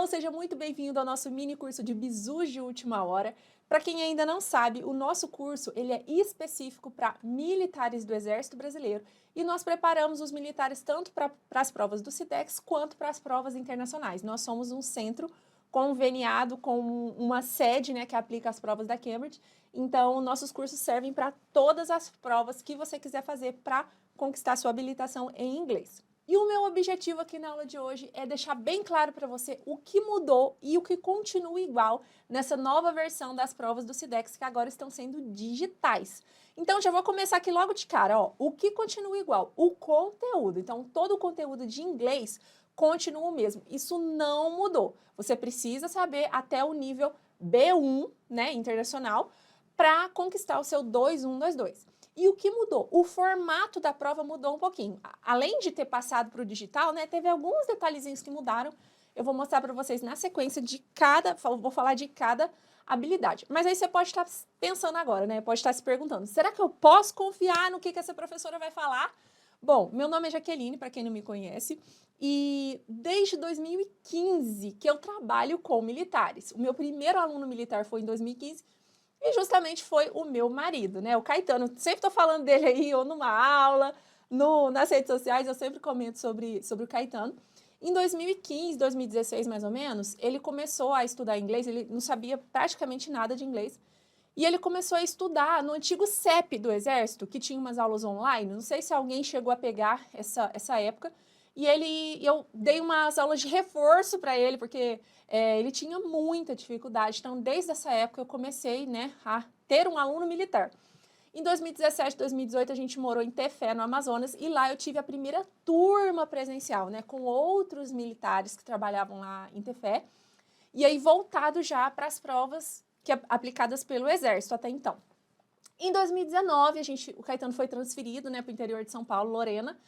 Hello, seja muito bem-vindo ao nosso mini curso de Bizus de última hora. Para quem ainda não sabe, o nosso curso ele é específico para militares do Exército Brasileiro e nós preparamos os militares tanto para as provas do SIDEX quanto para as provas internacionais. Nós somos um centro conveniado com uma sede, né, que aplica as provas da Cambridge. Então, nossos cursos servem para todas as provas que você quiser fazer para conquistar sua habilitação em inglês. E o meu objetivo aqui na aula de hoje é deixar bem claro para você o que mudou e o que continua igual nessa nova versão das provas do SIDEX, que agora estão sendo digitais. Então, já vou começar aqui logo de cara, ó. O que continua igual? O conteúdo. Então, todo o conteúdo de inglês continua o mesmo. Isso não mudou. Você precisa saber até o nível B1, né, internacional, para conquistar o seu 2-1-2-2. E o que mudou? O formato da prova mudou um pouquinho. Além de ter passado para o digital, né, teve alguns detalhezinhos que mudaram. Eu vou mostrar para vocês na sequência de cada, vou falar de cada habilidade. Mas aí você pode estar pensando agora, né? Pode estar se perguntando, será que eu posso confiar no que essa professora vai falar? Bom, meu nome é Jaqueline, para quem não me conhece, e desde 2015 que eu trabalho com militares. O meu primeiro aluno militar foi em 2015, e justamente foi o meu marido, né? O Caetano. Sempre estou falando dele aí, ou numa aula, nas redes sociais, eu sempre comento sobre o Caetano. Em 2015, 2016 mais ou menos, ele começou a estudar inglês, ele não sabia praticamente nada de inglês, e ele começou a estudar no antigo CEP do Exército, que tinha umas aulas online, não sei se alguém chegou a pegar essa época, e eu dei umas aulas de reforço para ele, porque ele tinha muita dificuldade. Então, desde essa época, eu comecei, né, a ter um aluno militar. Em 2017, 2018, a gente morou em Tefé, no Amazonas, e lá eu tive a primeira turma presencial, né, com outros militares que trabalhavam lá em Tefé, e aí voltado já para as provas aplicadas pelo Exército até então. Em 2019, o Caetano foi transferido, né, para o interior de São Paulo, Lorena,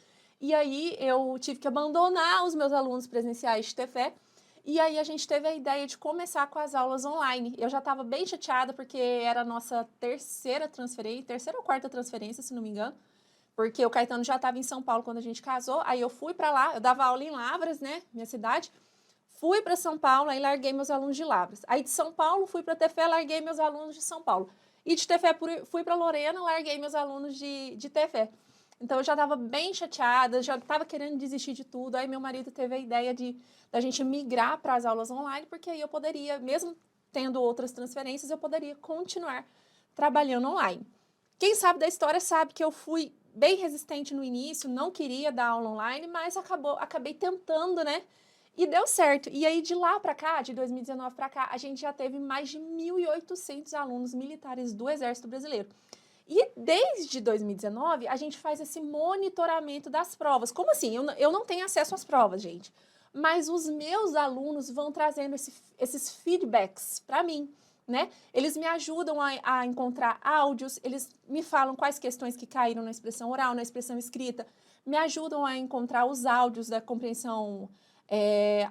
e aí eu tive que abandonar os meus alunos presenciais de Tefé, e aí a gente teve a ideia de começar com as aulas online. Eu já estava bem chateada porque era a nossa terceira ou quarta transferência, se não me engano, porque o Caetano já estava em São Paulo quando a gente casou, aí eu fui para lá, eu dava aula em Lavras, né, minha cidade, fui para São Paulo, aí larguei meus alunos de Lavras. Aí de São Paulo fui para Tefé, larguei meus alunos de São Paulo. E de Tefé fui para Lorena, larguei meus alunos de Tefé. Então eu já estava bem chateada, já estava querendo desistir de tudo. Aí meu marido teve a ideia da gente migrar para as aulas online, porque aí eu poderia, mesmo tendo outras transferências, eu poderia continuar trabalhando online. Quem sabe da história sabe que eu fui bem resistente no início, não queria dar aula online, mas acabei tentando, né? E deu certo. E aí, de lá para cá, de 2019 para cá, a gente já teve mais de 1.800 alunos militares do Exército Brasileiro. E desde 2019, a gente faz esse monitoramento das provas. Como assim? Eu não tenho acesso às provas, gente. Mas os meus alunos vão trazendo esses feedbacks para mim, né? Eles me ajudam a encontrar áudios, eles me falam quais questões que caíram na expressão oral, na expressão escrita, me ajudam a encontrar os áudios da compreensão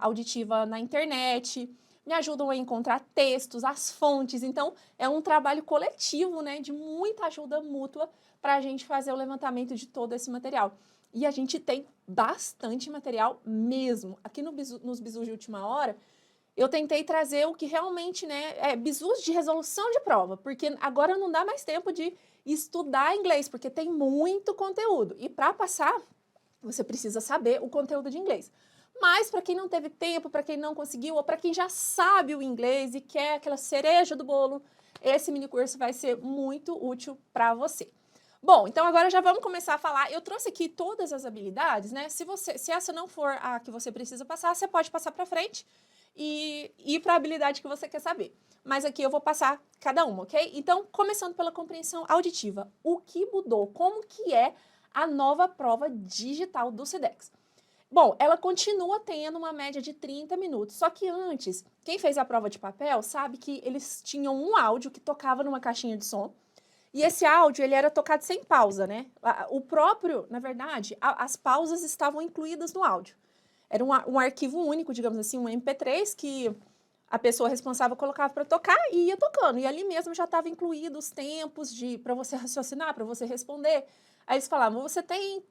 auditiva na internet, me ajudam a encontrar textos, as fontes. Então, é um trabalho coletivo, né, de muita ajuda mútua para a gente fazer o levantamento de todo esse material. E a gente tem bastante material mesmo. Aqui nos Bizus de última hora, eu tentei trazer o que realmente, né, bizus de resolução de prova, porque agora não dá mais tempo de estudar inglês, porque tem muito conteúdo. E para passar, você precisa saber o conteúdo de inglês. Mas para quem não teve tempo, para quem não conseguiu, ou para quem já sabe o inglês e quer aquela cereja do bolo, esse mini curso vai ser muito útil para você. Bom, então agora já vamos começar a falar. Eu trouxe aqui todas as habilidades, né? Se essa não for a que você precisa passar, você pode passar para frente e ir para a habilidade que você quer saber. Mas aqui eu vou passar cada uma, ok? Então, começando pela compreensão auditiva. O que mudou? Como que é a nova prova digital do SIDEX? Bom, ela continua tendo uma média de 30 minutos, só que antes, quem fez a prova de papel sabe que eles tinham um áudio que tocava numa caixinha de som, e esse áudio, ele era tocado sem pausa, né? Na verdade, as pausas estavam incluídas no áudio. Era um arquivo único, digamos assim, um MP3 que a pessoa responsável colocava para tocar e ia tocando. E ali mesmo já estava incluído os tempos para você raciocinar, para você responder. Aí eles falavam, você tem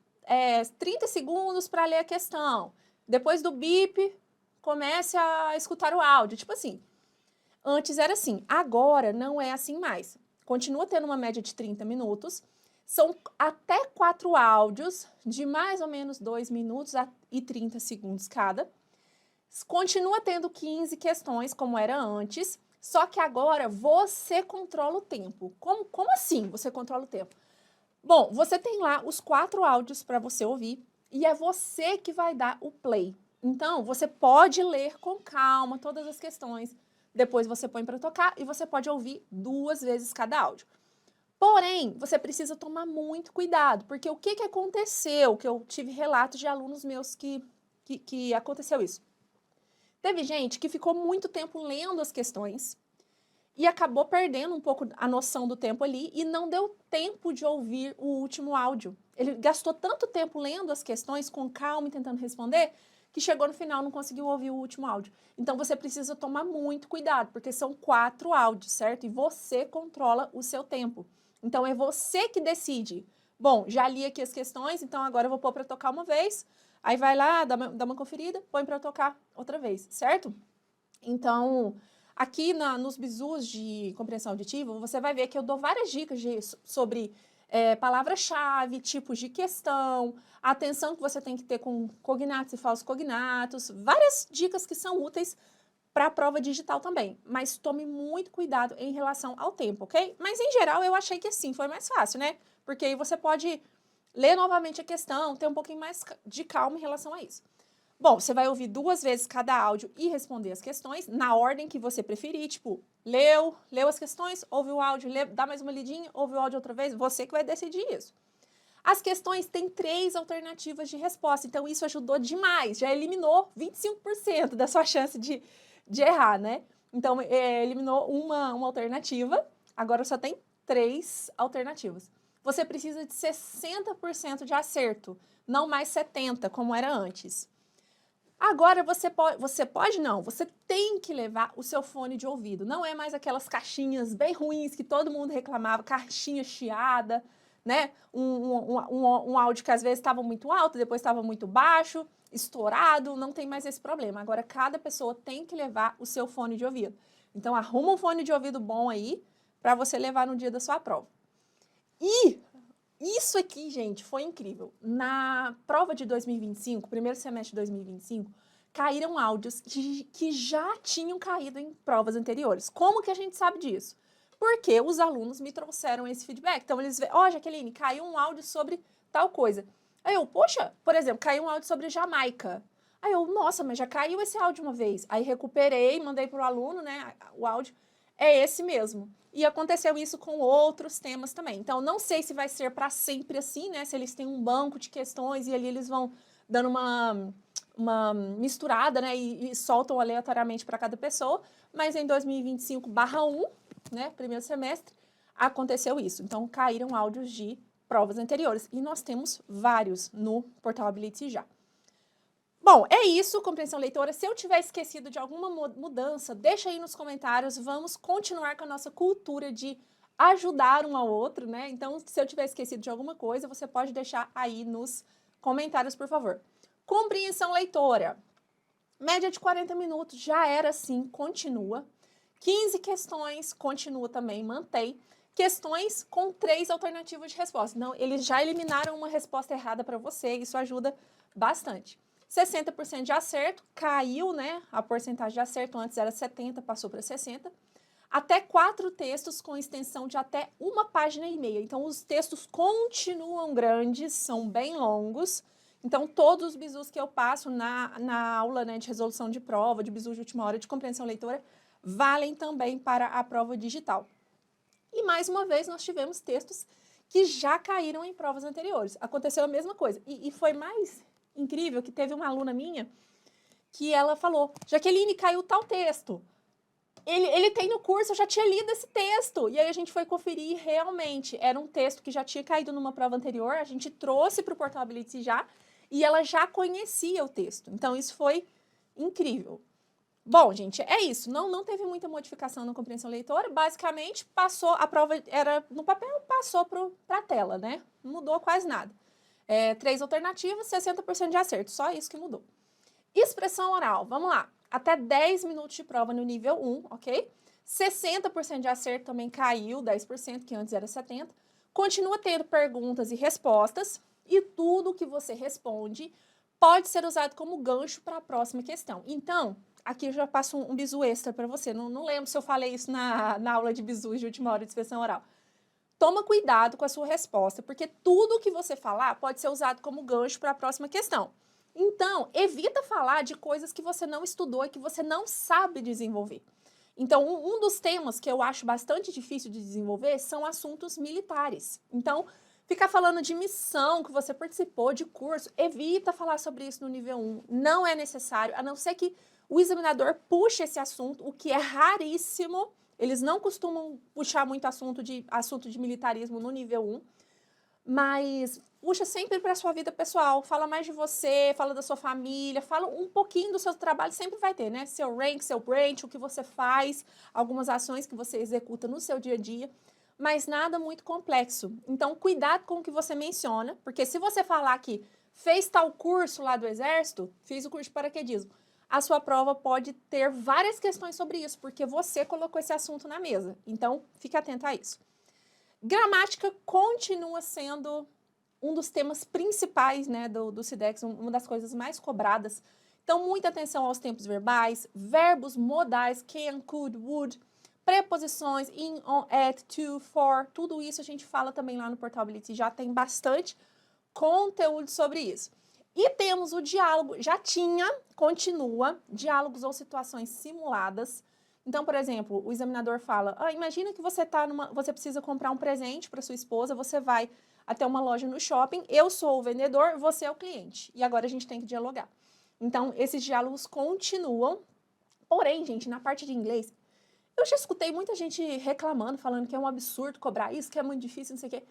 30 segundos para ler a questão. Depois do bip, comece a escutar o áudio. Tipo assim, antes era assim, agora não é assim mais. Continua tendo uma média de 30 minutos, são até 4 áudios de mais ou menos 2 minutos e 30 segundos cada. Continua tendo 15 questões, como era antes, só que agora você controla o tempo. Como assim você controla o tempo? Bom, você tem lá os 4 áudios para você ouvir e é você que vai dar o play. Então, você pode ler com calma todas as questões, depois você põe para tocar e você pode ouvir 2 vezes cada áudio. Porém, você precisa tomar muito cuidado, porque o que aconteceu? Que eu tive relatos de alunos meus que aconteceu isso. Teve gente que ficou muito tempo lendo as questões e acabou perdendo um pouco a noção do tempo ali e não deu tempo de ouvir o último áudio. Ele gastou tanto tempo lendo as questões com calma e tentando responder, que chegou no final e não conseguiu ouvir o último áudio. Então, você precisa tomar muito cuidado, porque são 4 áudios, certo? E você controla o seu tempo. Então, é você que decide. Bom, já li aqui as questões, então agora eu vou pôr para tocar uma vez. Aí vai lá, dá uma conferida, põe para tocar outra vez, certo? Então, aqui nos bizus de compreensão auditiva, você vai ver que eu dou várias dicas sobre palavra-chave, tipos de questão, a atenção que você tem que ter com cognatos e falsos cognatos, várias dicas que são úteis para a prova digital também. Mas tome muito cuidado em relação ao tempo, ok? Mas, em geral, eu achei que assim foi mais fácil, né? Porque aí você pode ler novamente a questão, ter um pouquinho mais de calma em relação a isso. Bom, você vai ouvir 2 vezes cada áudio e responder as questões na ordem que você preferir, tipo, leu as questões, ouve o áudio, dá mais uma lidinha, ouve o áudio outra vez, você que vai decidir isso. As questões têm 3 alternativas de resposta, então isso ajudou demais, já eliminou 25% da sua chance de errar, né? Então, eliminou uma alternativa, agora só tem 3 alternativas. Você precisa de 60% de acerto, não mais 70%, como era antes. Agora você tem que levar o seu fone de ouvido. Não é mais aquelas caixinhas bem ruins que todo mundo reclamava, caixinha chiada, né? Um áudio que às vezes estava muito alto, depois estava muito baixo, estourado, não tem mais esse problema. Agora cada pessoa tem que levar o seu fone de ouvido. Então arruma um fone de ouvido bom aí para você levar no dia da sua prova. E isso aqui, gente, foi incrível. Na prova de 2025, primeiro semestre de 2025, caíram áudios que já tinham caído em provas anteriores. Como que a gente sabe disso? Porque os alunos me trouxeram esse feedback. Então, eles ó, Jaqueline, caiu um áudio sobre tal coisa. Aí eu, poxa, por exemplo, caiu um áudio sobre Jamaica. Aí eu, nossa, mas já caiu esse áudio uma vez. Aí recuperei, mandei para o aluno, né, o áudio. É esse mesmo. E aconteceu isso com outros temas também. Então, não sei se vai ser para sempre assim, né? Se eles têm um banco de questões e ali eles vão dando uma misturada, né? E soltam aleatoriamente para cada pessoa. Mas em 2025/1, né? Primeiro semestre, aconteceu isso. Então, caíram áudios de provas anteriores. E nós temos vários no Portal Ability já. Bom, é isso, compreensão leitora. Se eu tiver esquecido de alguma mudança, deixa aí nos comentários. Vamos continuar com a nossa cultura de ajudar um ao outro, né? Então, se eu tiver esquecido de alguma coisa, você pode deixar aí nos comentários, por favor. Compreensão leitora. Média de 40 minutos, já era assim, continua. 15 questões, continua também, mantém. Questões com 3 alternativas de resposta. Não, eles já eliminaram uma resposta errada para você, isso ajuda bastante. 60% de acerto, caiu, né? A porcentagem de acerto antes era 70, passou para 60. Até 4 textos com extensão de até 1,5 página. Então, os textos continuam grandes, são bem longos. Então, todos os bizus que eu passo na aula, né, de resolução de prova, de bizu de última hora, de compreensão leitora, valem também para a prova digital. E, mais uma vez, nós tivemos textos que já caíram em provas anteriores. Aconteceu a mesma coisa. E foi mais incrível que teve uma aluna minha que ela falou, Jaqueline, caiu tal texto. Ele tem no curso, eu já tinha lido esse texto. E aí a gente foi conferir e realmente era um texto que já tinha caído numa prova anterior, a gente trouxe para o Portal Ability já, e ela já conhecia o texto. Então, isso foi incrível. Bom, gente, é isso. Não teve muita modificação na compreensão leitora. Basicamente, a prova era no papel, passou para a tela, né? Não mudou quase nada. 3 alternativas, 60% de acerto. Só isso que mudou. Expressão oral, vamos lá. Até 10 minutos de prova no nível 1, ok? 60% de acerto também caiu, 10%, que antes era 70%. Continua tendo perguntas e respostas, e tudo que você responde pode ser usado como gancho para a próxima questão. Então, aqui eu já passo um bizu extra para você. Não lembro se eu falei isso na aula de bizus de última hora de expressão oral. Toma cuidado com a sua resposta, porque tudo que você falar pode ser usado como gancho para a próxima questão. Então, evita falar de coisas que você não estudou e que você não sabe desenvolver. Então, um dos temas que eu acho bastante difícil de desenvolver são assuntos militares. Então, ficar falando de missão que você participou, de curso, evita falar sobre isso no nível 1. Não é necessário, a não ser que o examinador puxe esse assunto, o que é raríssimo. Eles não costumam puxar muito assunto de militarismo no nível 1, mas puxa sempre para a sua vida pessoal, fala mais de você, fala da sua família, fala um pouquinho do seu trabalho, sempre vai ter, né? Seu rank, seu branch, o que você faz, algumas ações que você executa no seu dia a dia, mas nada muito complexo. Então, cuidado com o que você menciona, porque se você falar que fez tal curso lá do Exército, fiz o curso de paraquedismo, a sua prova pode ter várias questões sobre isso, porque você colocou esse assunto na mesa. Então, fique atento a isso. Gramática continua sendo um dos temas principais, né, do SIDEX, uma das coisas mais cobradas. Então, muita atenção aos tempos verbais, verbos modais, can, could, would, preposições, in, on, at, to, for, tudo isso a gente fala também lá no Portability, já tem bastante conteúdo sobre isso. E temos o diálogo, continua, diálogos ou situações simuladas. Então, por exemplo, o examinador fala, imagina que você precisa comprar um presente para sua esposa, você vai até uma loja no shopping, eu sou o vendedor, você é o cliente. E agora a gente tem que dialogar. Então, esses diálogos continuam. Porém, gente, na parte de inglês, eu já escutei muita gente reclamando, falando que é um absurdo cobrar isso, que é muito difícil, não sei o quê.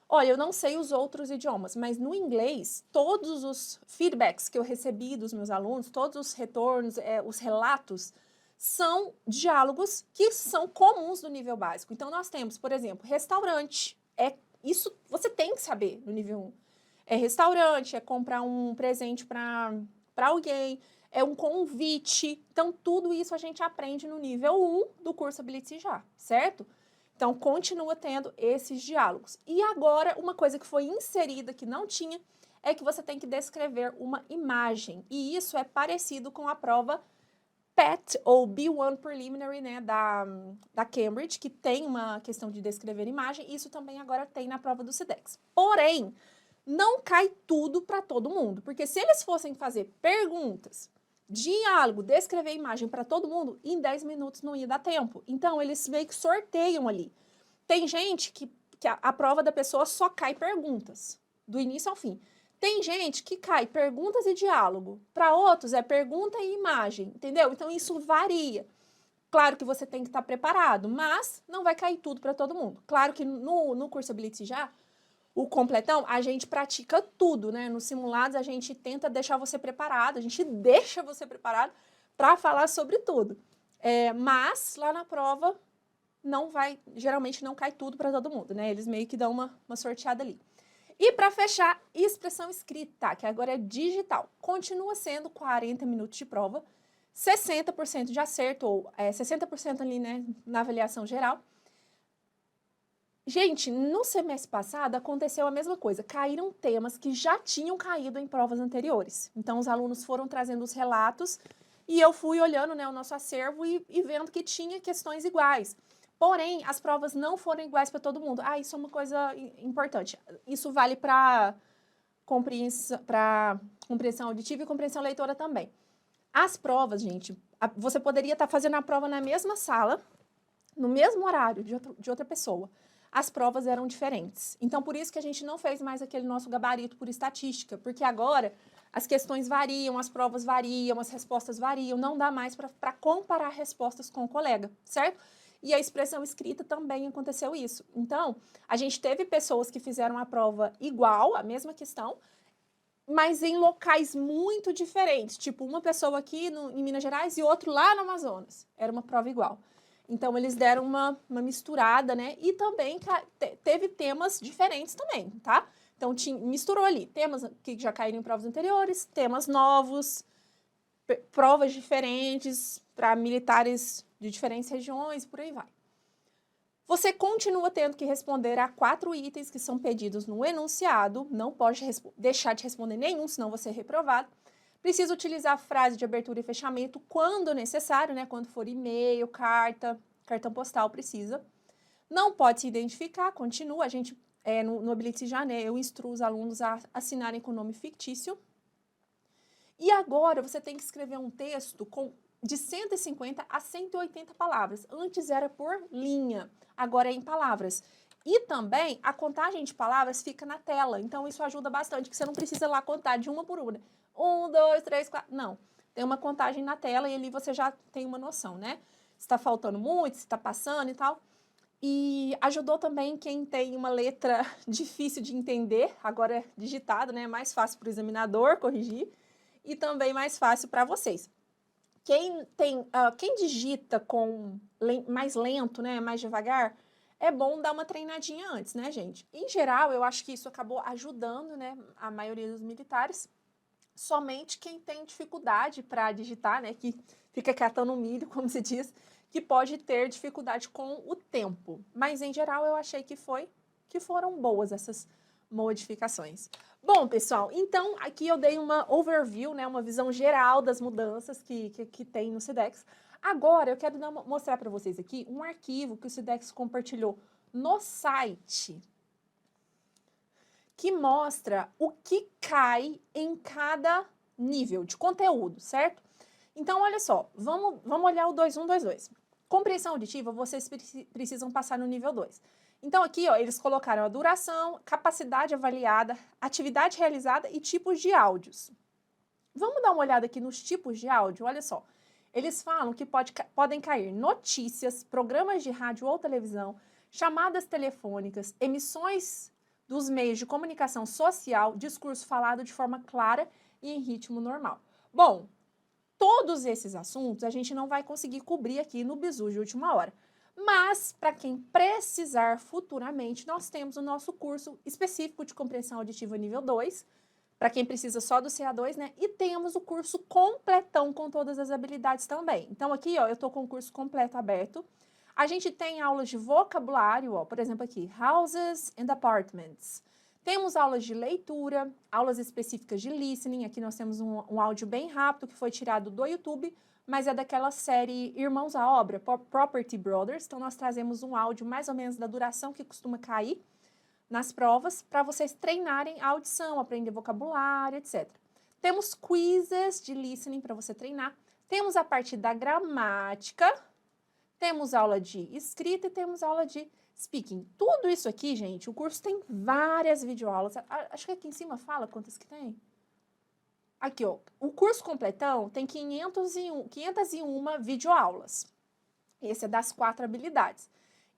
Olha, eu não sei os outros idiomas, mas no inglês, todos os feedbacks que eu recebi dos meus alunos, todos os retornos, os relatos, são diálogos que são comuns do nível básico. Então, nós temos, por exemplo, restaurante. Isso você tem que saber no nível 1. É restaurante, é comprar um presente para alguém, é um convite. Então, tudo isso a gente aprende no nível 1 do curso Ability Já, certo? Então, continua tendo esses diálogos. E agora, uma coisa que foi inserida que não tinha é que você tem que descrever uma imagem. E isso é parecido com a prova PET, ou B1 Preliminary, né, da Cambridge, que tem uma questão de descrever imagem. Isso também agora tem na prova do SIDEX. Porém, não cai tudo para todo mundo. Porque se eles fossem fazer perguntas, diálogo, descrever imagem para todo mundo, em 10 minutos não ia dar tempo. Então, eles meio que sorteiam ali. Tem gente que a prova da pessoa só cai perguntas, do início ao fim. Tem gente que cai perguntas e diálogo. Para outros, é pergunta e imagem, entendeu? Então, isso varia. Claro que você tem que estar preparado, mas não vai cair tudo para todo mundo. Claro que no curso Ability Já, o completão, a gente pratica tudo, né? Nos simulados, a gente tenta deixar você preparado, a gente deixa você preparado para falar sobre tudo. Mas, lá na prova, geralmente não cai tudo para todo mundo, né? Eles meio que dão uma sorteada ali. E para fechar, expressão escrita, que agora é digital. Continua sendo 40 minutos de prova, 60% de acerto, ou 60% ali, né, na avaliação geral. Gente, no semestre passado aconteceu a mesma coisa. Caíram temas que já tinham caído em provas anteriores. Então, os alunos foram trazendo os relatos e eu fui olhando, né, o nosso acervo e vendo que tinha questões iguais. Porém, as provas não foram iguais para todo mundo. Isso é uma coisa importante. Isso vale para compreensão auditiva e compreensão leitora também. As provas, gente, você poderia estar fazendo a prova na mesma sala, no mesmo horário de outra pessoa. As provas eram diferentes. Então, por isso que a gente não fez mais aquele nosso gabarito por estatística, porque agora as questões variam, as provas variam, as respostas variam, não dá mais para comparar respostas com o colega, certo? E a expressão escrita também aconteceu isso. Então, a gente teve pessoas que fizeram a prova igual, a mesma questão, mas em locais muito diferentes. Tipo, uma pessoa aqui em Minas Gerais e outro lá no Amazonas. Era uma prova igual. Então, eles deram uma misturada, né? E também teve temas diferentes também, tá? Então, misturou ali temas que já caíram em provas anteriores, temas novos. provas diferentes para militares de diferentes regiões, por aí vai. Você continua tendo que responder a 4 itens que são pedidos no enunciado, não pode deixar de responder nenhum, senão você é reprovado. Precisa utilizar a frase de abertura e fechamento quando necessário, né? Quando for e-mail, carta, cartão postal, precisa. Não pode se identificar, continua. A gente, no Blitz já, né? Eu instruo os alunos a assinarem com nome fictício. E agora você tem que escrever um texto de 150 a 180 palavras. Antes era por linha, agora é em palavras. E também a contagem de palavras fica na tela, então isso ajuda bastante, que você não precisa lá contar de uma por uma. 1, 2, 3, 4, não. Tem uma contagem na tela e ali você já tem uma noção, né? Se está faltando muito, se está passando e tal. E ajudou também quem tem uma letra difícil de entender, agora é digitado, né? É mais fácil para o examinador corrigir e também mais fácil para vocês. Quem digita mais lento, né, mais devagar, é bom dar uma treinadinha antes, né, gente? Em geral, eu acho que isso acabou ajudando, né, a maioria dos militares. Somente quem tem dificuldade para digitar, né, que fica catando milho, como se diz, que pode ter dificuldade com o tempo. Mas, em geral, eu achei que foram boas essas modificações. Bom, pessoal, então aqui eu dei uma overview, né, uma visão geral das mudanças que tem no Sedex. Agora, eu quero mostrar para vocês aqui um arquivo que o Sedex compartilhou no site, que mostra o que cai em cada nível de conteúdo, certo? Então, olha só, vamos olhar o 2122. Compreensão auditiva, vocês precisam passar no nível 2. Então, aqui, ó, eles colocaram a duração, capacidade avaliada, atividade realizada e tipos de áudios. Vamos dar uma olhada aqui nos tipos de áudio? Olha só. Eles falam que podem cair notícias, programas de rádio ou televisão, chamadas telefônicas, emissões dos meios de comunicação social, discurso falado de forma clara e em ritmo normal. Bom, todos esses assuntos a gente não vai conseguir cobrir aqui no Bizu de Última Hora. Mas, para quem precisar futuramente, nós temos o nosso curso específico de compreensão auditiva nível 2, para quem precisa só do CA2, né? E temos o curso completão com todas as habilidades também. Então, aqui, ó, eu estou com o curso completo aberto. A gente tem aulas de vocabulário, ó, por exemplo aqui, houses and apartments. Temos aulas de leitura, aulas específicas de listening. Aqui nós temos um áudio bem rápido que foi tirado do YouTube, mas é daquela série Irmãos à Obra, Property Brothers. Então, nós trazemos um áudio mais ou menos da duração que costuma cair nas provas, para vocês treinarem a audição, aprender vocabulário, etc. Temos quizzes de listening para você treinar. Temos a parte da gramática, temos aula de escrita e temos aula de speaking. Tudo isso aqui, gente, o curso tem várias videoaulas. Acho que aqui em cima fala quantas que tem. Aqui, ó, o curso completão tem 501 videoaulas. Esse é das 4 habilidades.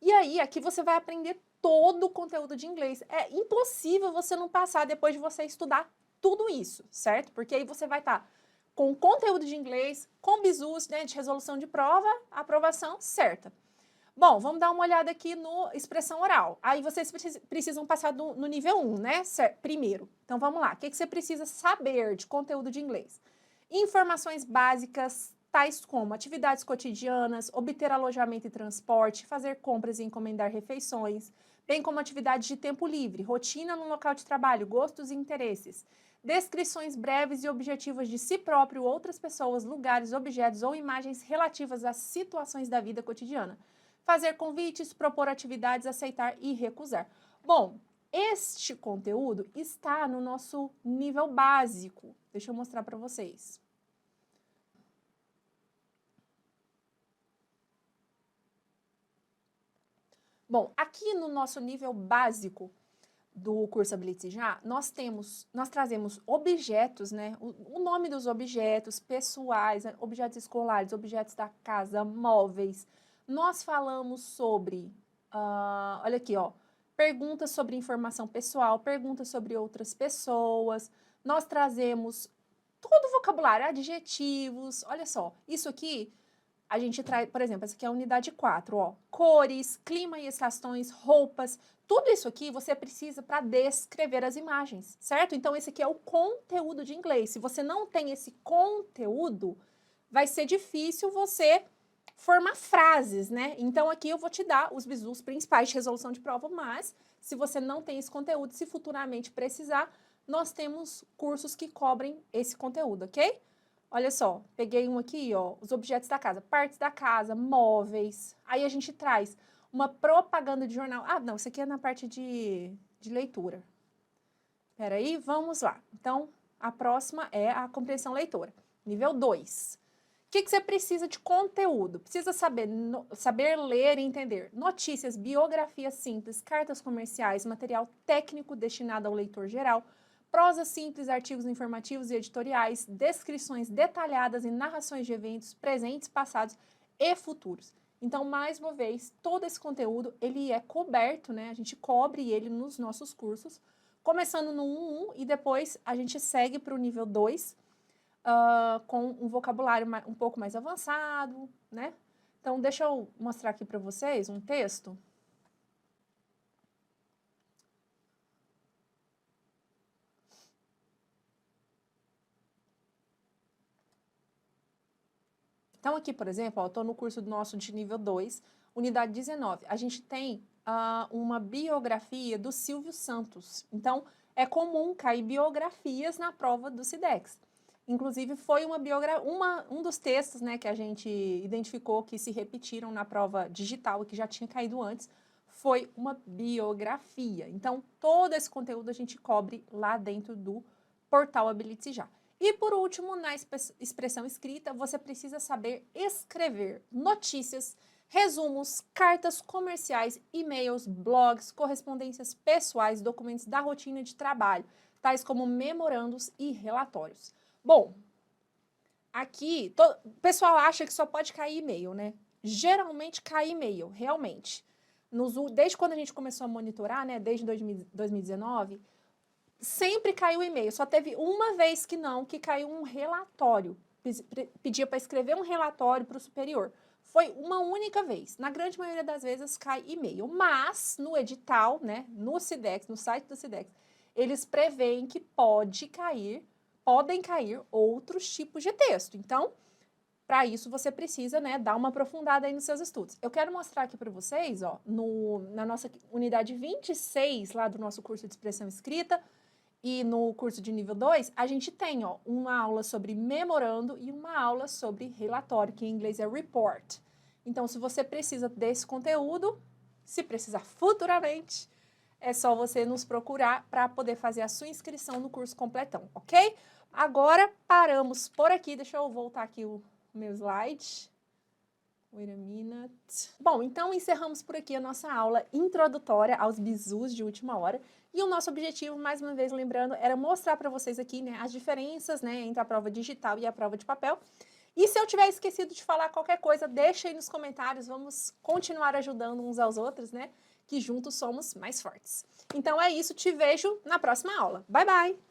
E aí, aqui você vai aprender todo o conteúdo de inglês. É impossível você não passar depois de você estudar tudo isso, certo? Porque aí você vai estar com conteúdo de inglês, com bizus, né, de resolução de prova, aprovação certa. Bom, vamos dar uma olhada aqui no expressão oral. Aí vocês precisam passar no nível 1, né? Primeiro. Então, vamos lá. O que você precisa saber de conteúdo de inglês? Informações básicas, tais como atividades cotidianas, obter alojamento e transporte, fazer compras e encomendar refeições, bem como atividades de tempo livre, rotina no local de trabalho, gostos e interesses, descrições breves e objetivas de si próprio, outras pessoas, lugares, objetos ou imagens relativas às situações da vida cotidiana. Fazer convites, propor atividades, aceitar e recusar. Bom, este conteúdo está no nosso nível básico. Deixa eu mostrar para vocês. Bom, aqui no nosso nível básico do curso Habilite-se Já, nós trazemos objetos, né? O nome dos objetos pessoais, objetos escolares, objetos da casa, móveis. Nós falamos sobre, olha aqui, ó, perguntas sobre informação pessoal, perguntas sobre outras pessoas. Nós trazemos todo o vocabulário, adjetivos, olha só, isso aqui a gente traz, por exemplo, essa aqui é a unidade 4, ó, cores, clima e estações, roupas, tudo isso aqui você precisa para descrever as imagens, certo? Então, esse aqui é o conteúdo de inglês. Se você não tem esse conteúdo, vai ser difícil você formar frases, né? Então, aqui eu vou te dar os bizus principais de resolução de prova, mas se você não tem esse conteúdo, se futuramente precisar, nós temos cursos que cobrem esse conteúdo, ok? Olha só, peguei um aqui, ó, os objetos da casa, partes da casa, móveis. Aí a gente traz uma propaganda de jornal. Ah, não, isso aqui é na parte de leitura. Peraí, vamos lá. Então, a próxima é a compreensão leitora. Nível 2. O que você precisa de conteúdo? Precisa saber ler e entender notícias, biografias simples, cartas comerciais, material técnico destinado ao leitor geral, prosa simples, artigos informativos e editoriais, descrições detalhadas e narrações de eventos presentes, passados e futuros. Então, mais uma vez, todo esse conteúdo, ele é coberto, né? A gente cobre ele nos nossos cursos, começando no 1.1 e depois a gente segue para o nível 2, com um vocabulário um pouco mais avançado, né? Então, deixa eu mostrar aqui para vocês um texto. Então, aqui, por exemplo, eu estou no curso nosso de nível 2, unidade 19. A gente tem uma biografia do Silvio Santos. Então, é comum cair biografias na prova do SIDEX. Inclusive, foi um dos textos, né, que a gente identificou que se repetiram na prova digital e que já tinha caído antes, foi uma biografia. Então, todo esse conteúdo a gente cobre lá dentro do portal Habilite-se Já. E, por último, na expressão escrita, você precisa saber escrever notícias, resumos, cartas comerciais, e-mails, blogs, correspondências pessoais, documentos da rotina de trabalho, tais como memorandos e relatórios. Bom, aqui, o pessoal acha que só pode cair e-mail, né? Geralmente cai e-mail, realmente. Desde quando a gente começou a monitorar, né, desde 2019, sempre caiu e-mail. Só teve uma vez que não, que caiu um relatório. Pedia para escrever um relatório para o superior. Foi uma única vez. Na grande maioria das vezes cai e-mail. Mas no edital, né, no SIDEX, no site do SIDEX, eles preveem que podem cair outros tipos de texto. Então, para isso você precisa, né, dar uma aprofundada aí nos seus estudos. Eu quero mostrar aqui para vocês, ó, na nossa unidade 26, lá do nosso curso de expressão escrita, e no curso de nível 2, a gente tem, ó, uma aula sobre memorando e uma aula sobre relatório, que em inglês é report. Então, se você precisa desse conteúdo, se precisar futuramente, é só você nos procurar para poder fazer a sua inscrição no curso completão, ok? Agora, paramos por aqui. Deixa eu voltar aqui o meu slide. Wait a minute. Bom, então encerramos por aqui a nossa aula introdutória aos bizus de última hora. E o nosso objetivo, mais uma vez lembrando, era mostrar para vocês aqui, né, as diferenças, né, entre a prova digital e a prova de papel. E se eu tiver esquecido de falar qualquer coisa, deixa aí nos comentários, vamos continuar ajudando uns aos outros, né, que juntos somos mais fortes. Então é isso, te vejo na próxima aula. Bye, bye!